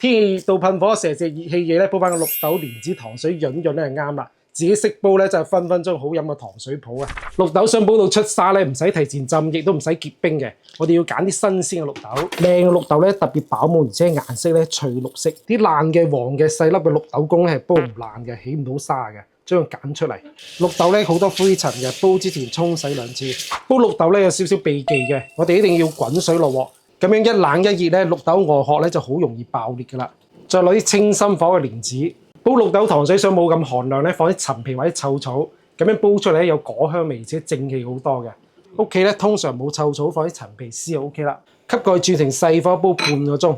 天氣到噴火，成隻熱氣嘢咧，煲翻個綠豆蓮子糖水潤潤咧就啱啦。自己識煲咧就分分鐘好飲嘅糖水鋪啊！綠豆想煲到出沙咧，唔使提前浸，亦都唔使結冰嘅。我哋要揀啲新鮮嘅綠豆，靚嘅綠豆咧特別飽滿，而且顏色咧翠綠色。啲爛嘅黃嘅細粒嘅綠豆公咧係煲唔爛嘅，起唔到沙嘅。將佢揀出嚟。綠豆咧好多灰塵嘅，煲之前沖洗2次。煲綠豆咧有少少秘技嘅，我哋一定要滾水落鑊，咁樣一冷一熱咧，綠豆外殼咧就好容易爆裂噶啦。再攞啲清心火嘅蓮子。煲綠豆糖水想冇咁寒涼咧，放啲陳皮或者臭草，咁樣煲出嚟有果香味，而且正氣好多嘅。屋企咧通常冇臭草，放啲陳皮絲就 OK 啦。吸蓋轉成細火煲半個鐘，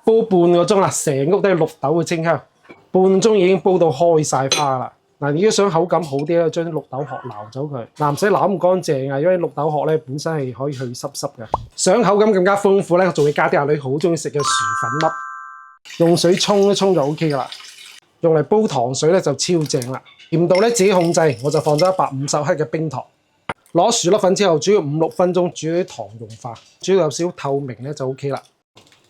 煲半個鐘啦，成屋都係綠豆嘅清香。半鐘已經煲到開晒花啦。嗱，如果想口感好啲咧，將啲綠豆殼撈走佢，唔使撈咁乾淨啊，因為綠豆殼咧本身係可以去濕嘅。想口感更加豐富咧，我仲會加啲阿女好中意食嘅薯粉粒，用水沖一沖就 OK 噶啦。用嚟煲糖水咧就超正啦，甜度咧自己控制，我就放咗150克嘅冰糖。攞薯粒粉之後煮5-6分鐘，煮啲糖溶化，煮到有少少透明咧就 OK 啦。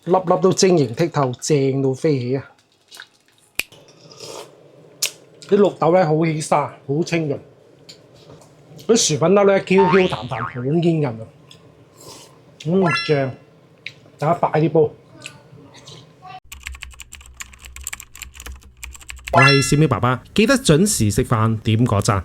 粒粒都晶瑩剔透，正到飛起啊！啲綠豆咧好起沙，好清潤。啲薯粉粒咧 Q 彈彈，好煙韌啊！正，大家快啲煲。我係小喵爸爸，記得準時食飯，點個讚。